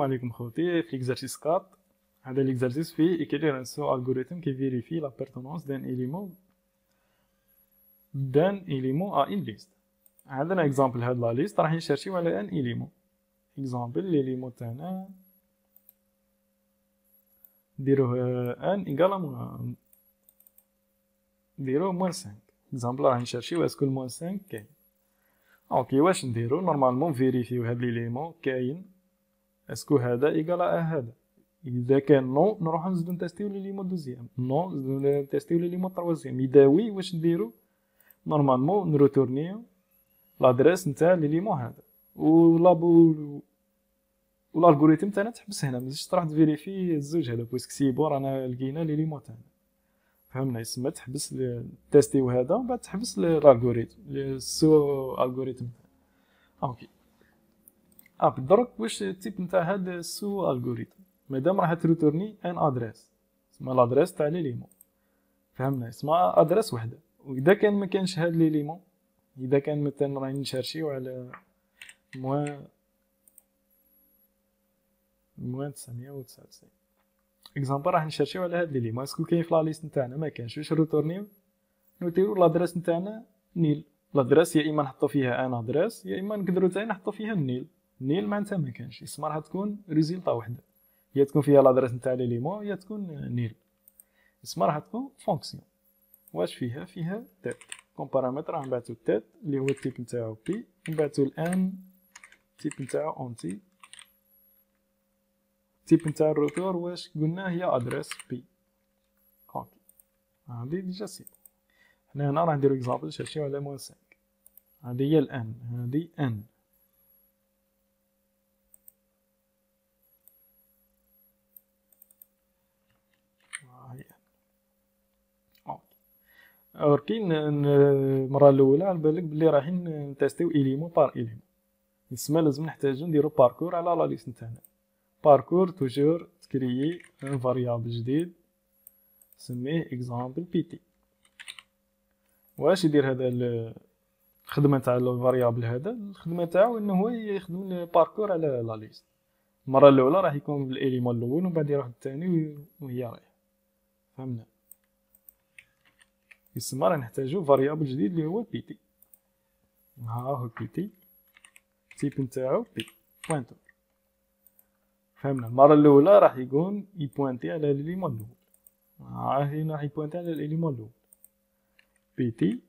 عليكم خوتي. في ليكزارسيس 4 هذا ليكزارسيس فيه écrire un saut algorithme qui vérifie l'appartenance d'un élément à une liste. عندنا اكزامبل هاد لا ليست راح نشرشيو على ان إليمون. اكزامبل ليليمون تاعنا نديروه ان ايكال نديروه موان 5. اكزامبل راح نشرشيو اسكو الموان 5 كاين. اوكي واش نديرو نورمالمون فيريفيو هاد ليليمون كاين اسكو هذا ايكال هذا. اذا كان نو نروحو نزيدو نتيستيو ليليمون دوزيام، نو نزيدو نتيستيو ليليمون تروازيام. اذا وي واش نديرو نورمالمون نروتورنيو لادريس نتاع ليليمون هذا و لابو والالغوريثم تاعنا تحبس هنا، مازيدش تروح تفيريفي الزوج هذا بويسك سي بون رانا لقينا ليليمون تاعنا. فهمنا؟ يسمى تحبس تيستيو هذا ومن بعد تحبس الالغوريثم السو الغوريثم. اوكي درك واش التيب نتاع هذا السو الغوريثم مادام راح تروتورني ان ادريس اسمها لادريس تاع ليليمون. فهمنا؟ اسمها ادريس وحده. واذا كان ما كانش هاد ليليمون، اذا كان مثلا راني نشرشيو على موان 999 اكزامبل راح نشرشيو على هاد ليليمون اسكو كاين في لا ليست نتاعنا. ما كانش واش نروتورنيو نوتيرو لادريس نتاعنا نيل. لادريس يا اما نحطو فيها ان ادريس يا اما نقدروا تاني نحطو فيها النيل. نيل معناتها ما كانش، اسمها راح تكون ريزلتا وحده، يا تكون فيها لادريس نتاع ليليمون يا تكون نيل. اسمها راح تكون فونكسيون. واش فيها تيت كوم بارامتر. راح نبعثو تيت اللي هو التيب نتاعو بي، نبعثو الان التيب نتاعو اونتي. التيب نتاع الروتور واش قلنا هي ادريس بي. اوكي هادي ديجا سي. حنا هنا راح نديرو اكزامبل نشرشيو على موان 5. هادي هي الان، هادي ان. وركين المره الاولى على بالك بلي رايحين نتيستيو اليمون بار اليمون، يسمى لازم نحتاجو نديرو باركور على لا ليست نتاعنا. باركور توجور تكريي ان فاريابل جديد نسميه اكزامبل بي تي. واش يدير هذا الخدمه تاع الفاريابل هذا؟ الخدمه تاعو انه هو يخدم الباركور على لا ليست. المره الاولى راح يكون بالاليمون الاول ومن بعد يروح الثاني وهي رايحه. فهمنا؟ يسمى راه نحتاجو فاريابل جديد اللي هو بي تي. ها هو بي تي تيب نتاعو بي بوينتر. فهمنا؟ المره الاولى راح يكون يبوينتي على ليليمون الاول. هنا راح يبوينتي على الاليمون الاول بي تي.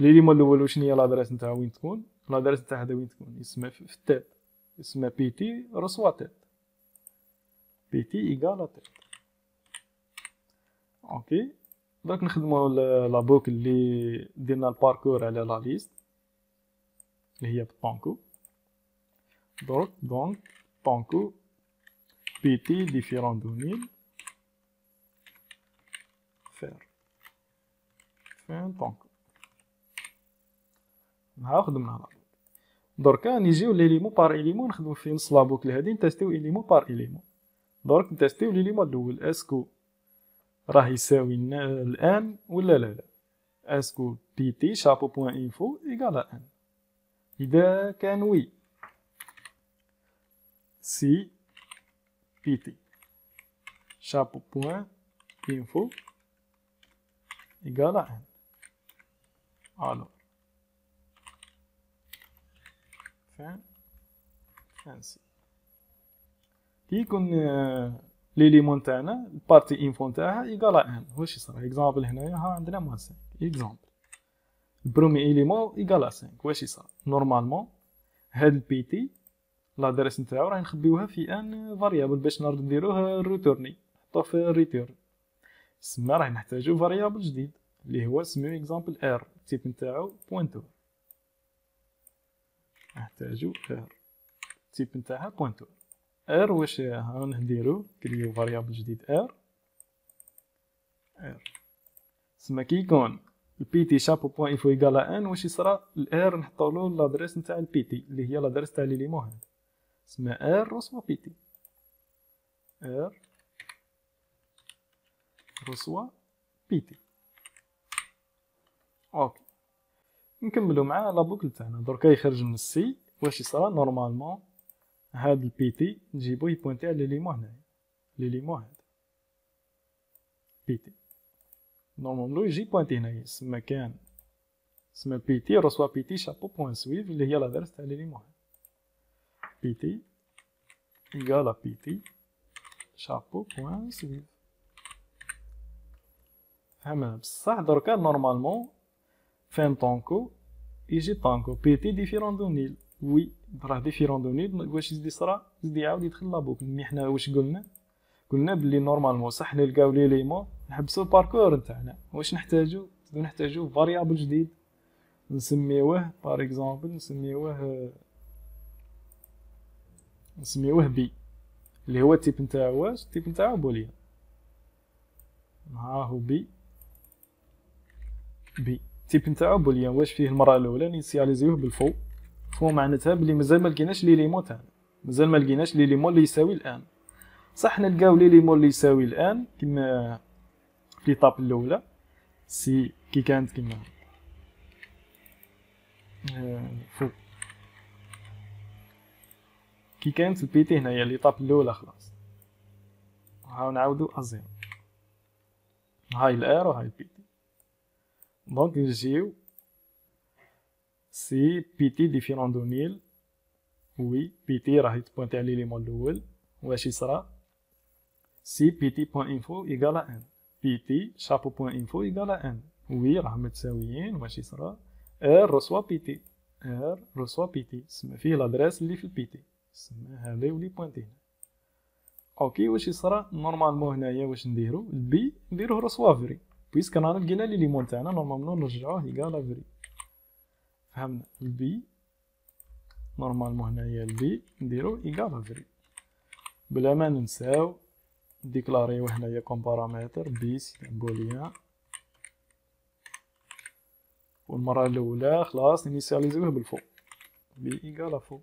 ليليمون الاول واش هي لادريس نتاعو وين تكون؟ لادريس نتاع هذا وين تكون؟ يسمى في التيت، يسمى بي تي رسوا تيت. بي تي ايكال تيت. اوكي دونك نخدمو لا بوكل اللي درنا الباركور على لا ليست اللي هي بطونكو. دونك طونكو بي تي ديفيرون دو نيل فين طونكو. ها خدمنا. دركا نجيو ليليمون بار إليمون نخدمو في نص لا بوكل هادي نتيستيو إليمون بار إليمون. درك نتيستيو ليليمون الاول اسكو راه يساوي الان ولا لا. اسكو بي تي شابو بوان انفو ايكال ان. اذا كان وي سي بي تي شابو بوان انفو ايكال ان. الو فين سي كي يكون ليليمون تاعنا البارتي انفو نتاعها ايكال ان. واش يصرا؟ اكزامبل هنايا ها عندنا موان 5 اكزامبل. البرومي إليمون ايكال 5. واش يصرا؟ نورمالمون هاد البي تي لادريس نتاعو راهي نخبيوها في ان فاريابل باش نرد نديروه ريتورني نحطوه في ريتيرن. تسمى راهي نحتاجو فاريابل جديد اللي هو سميو اكزامبل ار. التيب نتاعو بوينتور. نحتاجو ار التيب نتاعها بوينتور. ار واش ها نديرو كريو فاريابل جديد ار. تسمى كي يكون البي تي شابو بوان انفو ايكال ان واش يصرا؟ الار نحطولو لادريس نتاع البي تي اللي هي لادريس تاع ليليمون هذا. تسمى ار رسوا بي تي. ار رسوا بي تي. اوكي نكملو مع لا بوكل تاعنا. دركا يخرج من السي واش يصرا؟ نورمالمون هاد البي تي نجيبو يبوينتي على ليليمون هنايا، ليليمون هذا بي تي نورمالمون يجي بوينتي هنايا، سما كان سما بي تي رسوا بي تي شابو بوان سويف اللي هي لادرس تاع ليليمون. بي تي إيكالا بي تي شابو بوان سويف. فهمنا بصح دركا نورمالمون فين طونكو يجي طونكو بي تي ديفيرون دو نيل. وي راه ديفيرون دو نيل، واش يزيد يصرا يزيد يعاود يدخل لابوكل. مي حنا واش قلنا بلي نورمالمون صح نلقاو ليليمون نحبسو الباركور نتاعنا، واش نحتاجو فاريابل جديد نسميوه بار اكزومبل نسميوه بي اللي هو التيب نتاعو. واش التيب نتاعو بوليان، ها هو بي التيب نتاعو بوليان. واش فيه المره الاولى نيسياليزيوه بالفو. فو معناتها بلي مازال ما لقيناش ليليمون تاعنا، مازال ما لقيناش ليليمون اللي يساوي الان. صح نلقاو ليليمون اللي يساوي الان كيما في ليطاب الاولى سي كي كانت كيما فوق كي كانت البيتي هنايا ليطاب الاولى خلاص. هاو نعاودو ازيرو، هاي الار وهاي البيتي. دونك نجيو سي بيتي ديفيرون دو نيل. وي بيتي راهي تبوينتي على ليليمون الاول. واش يصرا سي بيتي بوان انفو ايكالا ان، بيتي شابو بوان انفو ايكالا ان. وي راهم متساويين. واش يصرا ار رسوا بيتي، ار رسوا بيتي سما فيه لادريس اللي في البيتي، سما هذا يولي بوينتي هنا. اوكي واش يصرا نورمالمون هنايا واش نديرو البي نديروه رسوا فري بويسك رانا لقينا لي ليمون تاعنا نورمالمون نرجعوه ايكالا فري. فهمنا البي نورمالمون هنايا البي نديرو ايكالا فري بلا ما ننساو ديكلاريو هنايا كوم بارامتر بي سي بوليان. والمره الاولى خلاص نيسياليزيوه بالفوق بي ايكالا فوق.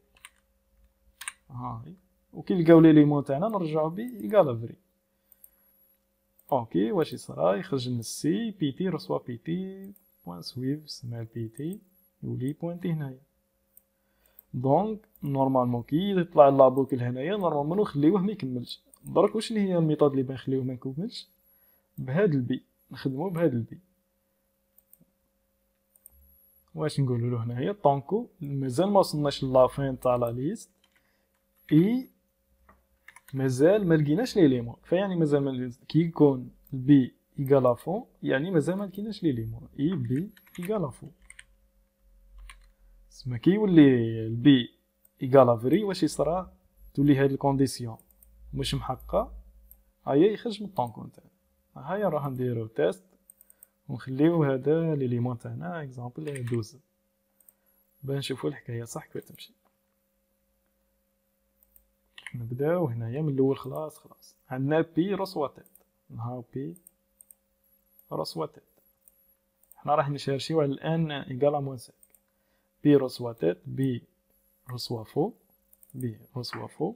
هاي وكي لقاو لي ليمون تاعنا نرجعو بي ايكالا فري. اوكي واش يصرا يخرج لنا السي بي تي رسوا بي تي بوان سويف سما بي تي يولي بوينتي هنايا. دونك نورمالمون كي يطلع لابوكل هنايا نورمالمون نخليوه ما يكملش. درك واش هي الميثود اللي بنخليوه ما يكملش؟ بهاد البي نخدمو بهاد البي. واش نقولوا له هنايا طونكو مازال ما وصلناش لافين تاع لا ليست اي مازال ما لقيناش لي ليمون. فيعني مازال ما كي يكون البي ايكالا فون يعني مازال ما لقيناش لي ليمون. اي بي ايكالا فون سما كي يولي البي ايكالا فري واش يصرا تولي هاد الكونديسيون مش محققه. هيا يخرج من الطونكو نتاعنا. هيا راح نديرو تيست ونخليو هذا لي ليمون تاعنا اكزامبل 12 باه نشوفو الحكايه صح كيف تمشي. نبداو هنايا من الاول. خلاص عندنا بي رسوا تيت. نهاو بي رسوا تيت. حنا راح نشارشيو على الان ايكالا موان 5. بي رسوا تيت بي رسوا فو بي رسوا فو.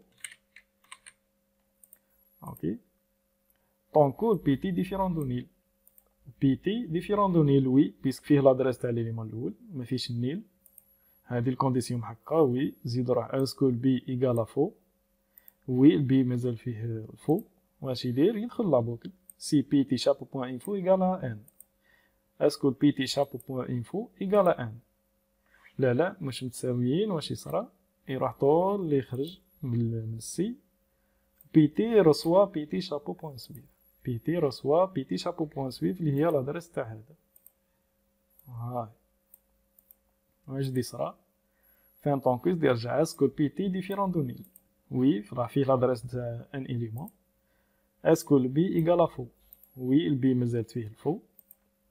اوكي طونكو بي تي ديفيرون دو نيل. بي تي ديفيرون دو نيل وي بيسك فيه لادريس تاع ليليمون الاول ما فيش النيل. هذه الكونديسيون محققه. وي زيد روح اسكو البي ايكالا فو. وي البي مازال فيه الفو. واش يدير يدخل لابوكل سي بي تي شابو بوان انفو ايكالا ان. اسكو البي تي شابو بوان انفو ايكالا ان. لا مش متساويين. واش يصرا يروح طول اللي يخرج من السي بي تي رسوا بي تي شابو بوان سويف. بي تي رسوا بي تي شابو بوان سويف اللي هي لادريس تاع هذا. هاي واش دي صرا فين طونكوز يرجع اسكو بي تي ديفيرون دو نيل. وي راه فيه لادريس تاع ان اليمون. اسكو البي ايكالا فو. وي البي مازالت فيه الفو.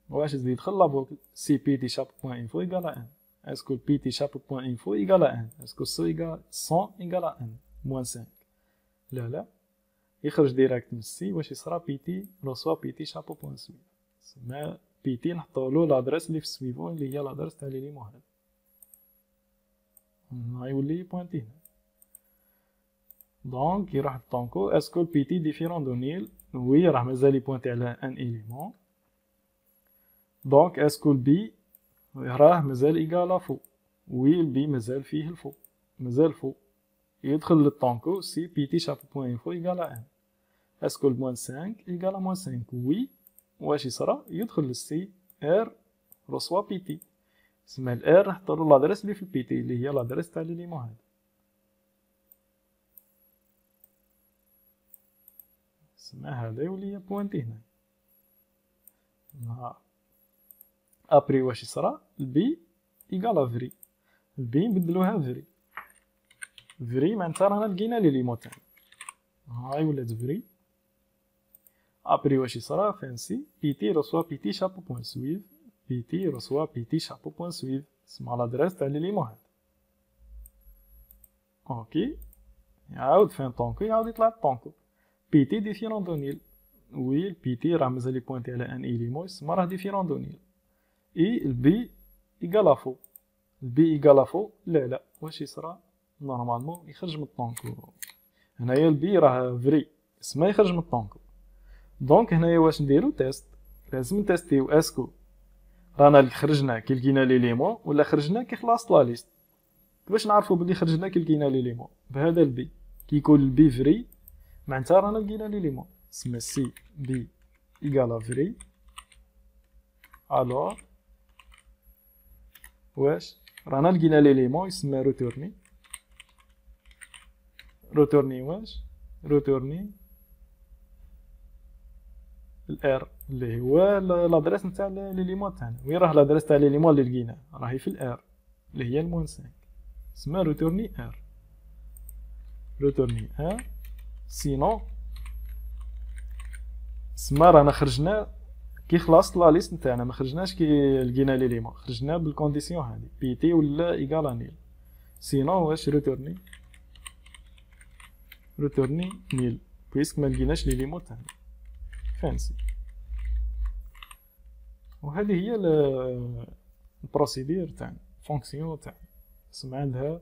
واش يزيد يدخل لابوكل سي بي تي شابو بوان انفو ايكالا ان. اسكو البي تي شابو بوان انفو ايكالا ان. اسكو سو ايكال 100 ايكالا ان موان 5. لا يخرج ديراكت من السي. واش يصرا بي تي رسوا بي تي شابو بوان سويف. سما بي تي نحطولو لادريس اللي في السويفون اللي هي لادريس تاع ليليمون هذا. غيولي بوينتي هنا. دونك يروح طونكو اسكو البي تي ديفيرون دو نيل. وي راه مازال يبوينتي على ان اليمون. دونك اسكو البي راه مازال ايكالا فو. وي البي مازال فيه الفو مازال فو. يدخل للطونكو سي بي تي شابو بوان انفو ايكال ان. اسكو الموان 5 ايكال موان 5 وي. واش يصرى؟ يدخل للسي ار رسوا بي تي. تسمى الار راح تطلع لادريس اللي في البي تي اللي هي لادريس تاع ليليمون هذا. تسمى هذا يولي هي بوانتي هنا. ابري واش يصرى؟ البي ايكال فري. البي نبدلوها فري. فري معناتها رانا لقينا ليليمون تاعنا. هاي ولات فري. ابري واش يصرى؟ فانسي بي تي رسوا بي تي شابو بوان سويف. بي تي رسوا بي تي شابو بوان سويف. تسمى لادريس تاع ليليمون هذا. اوكي. يعاود فين طونكو يعاود يطلع الطونكو. بي تي ديفيرون دو نيل. وي البي تي راه مازال يبوانتي على ان إيليمون يسمى راه ديفيرون دو نيل. اي البي ايكال فو. البي ايكال فو. لا واش يصرى؟ نورمالمون يخرج من الطونكو. هنايا البي راه فري يسمى يخرج من الطونكو. دونك هنايا واش نديرو؟ تيست. لازم نتيستيو اسكو رانا خرجنا كي لقينا ليليمون ولا خرجنا كي خلصت لا ليست. كيفاش نعرفو بلي خرجنا كي لقينا ليليمون؟ بهذا البي. كي يكون البي فري معناتها رانا لقينا ليليمون. تسمى سي بي ايكال فري. الوغ واش رانا لقينا ليليمون يسمى روتورني. روتورني واش؟ روتورني الار اللي هو لادريس نتاع ليليمون تاعنا. وين راه لادريس تاع ليليمون اللي لقيناه؟ راهي في الار اللي هي المون 5. اسمها روتورني ار. روتورني ار. سينو اسمها رانا خرجنا كي خلصت لا ليست نتاعنا، ما خرجناش كي لقينا ليليمون، خرجنا بالكونديسيون هذه بي تي ولا ايكال نيل. سينو واش روتورني؟ روتورني نيل بويسك ما لقيناش ليليمون تاعنا. فانسي. وهذه هي البروسيدير تاعنا، فونكسيون تاعنا اسمها عندها.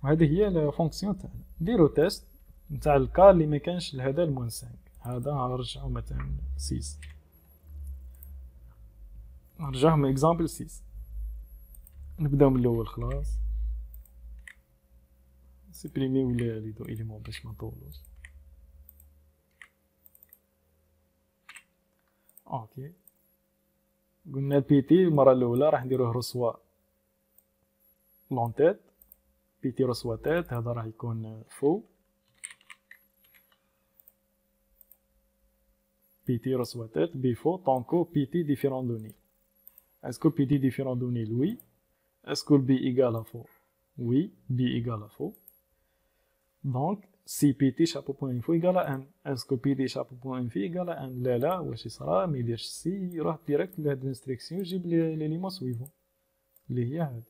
وهذه هي الفونكسيون تاعنا. نديرو تيست نتاع الكار اللي ما كانش لهذا المون 5. هذا نرجعو مثلا 6. نرجعهم اكزامبل 6. نبداو من الاول خلاص. سيبريميو لي دو إليمون باش ما نطولوش. اوكي. قلنا البي تي المره الاولى راح نديروه رسوا لون تيت. بي تي رسوا تيت هذا راح يكون فو. بي تي رسوا تيت بي فو طونكو بي تي ديفيرون دو نيل. اسكو بي تي ديفيرون دو نيل؟ وي. اسكو البي ايكال فو؟ وي بي ايكال فو. دونك سي بي تي شابو بوان انفو ايكال ان. اسكو بي تي شابو بوان انفو ايكال ان؟ لا واش يصرى؟ ما يديرش سي، يروح ديريكت لهاد الانستركسيون يجيب ليليمون سويفون اللي هي هاد.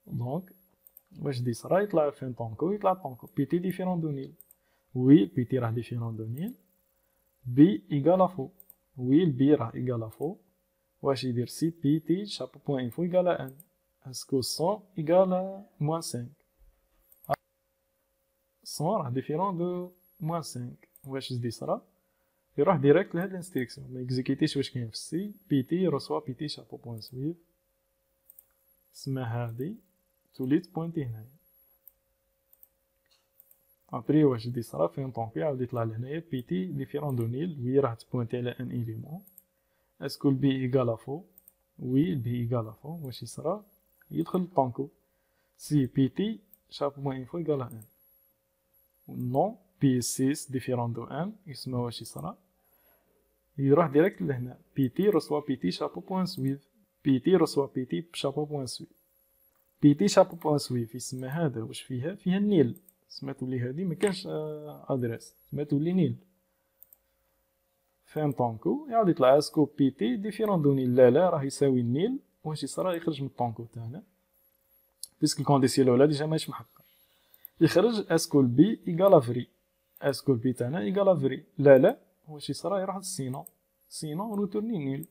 دونك واش دي صرا؟ يطلع فين طونكو؟ يطلع طونكو بي تي ديفيرون دو نيل. وي بي تي راه ديفيرون دو نيل. بي ايكال فو. وي البي راه ايكال فو. واش يدير؟ سي بي تي شابو بوان انفو ايكال ان. اسكو 100 ايكال موان 5؟ 100 راه ديفيرون دو موان 5. واش دي صرا؟ يروح ديريكت لهاد الانستركسيون ما يكزيكيتيش واش كاين في السي. بي تي رسوا بي تي شابو بوان سويف. اسمها هادي توليت بوينتي هنايا. ابري واش دي صرا؟ فين طونكي عاود يطلع لهنايا بي تي ديفيرون دو نيل. وي راح تبوينتي على ان إيليمون. اسكو البي ايكال فو؟ وي البي ايكال فو. واش يصرا؟ يدخل طونكو سي بي تي شابو بوان انفو ايكال ان. نو بي 6 ديفيرون دو ان. يسمى واش يصرا؟ يروح ديريكت لهنا بي تي رسوا بي تي شابو بوان سويف. بي تي رسوا بي تي شابو بوان سويف. بي تي شابو بوان سويف يسمى هذا واش فيها؟ فيها النيل. سما تولي هادي مكانش ادريس، سما تولي نيل. فين طونكو يعاود يطلع اسكو بي تي ديفيرون دو نيل؟ لا راه يساوي النيل. واش يصرا؟ يخرج من الطونكو تاعنا بيسك الكونديسيون الاولى ديجا ماهيش محققه. يخرج اسكو البي ايكال فري. اسكو البي تاعنا ايكال فري؟ لا واش يصرا؟ يروح للسينو. سينو روتورني نيل.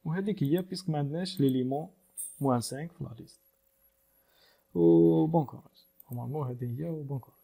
وهذيك هي بيسك ما عندناش ليليمون موان 5 في لا ليست. و بون كوراج. نورمالمون هذه هي و بون كوراج.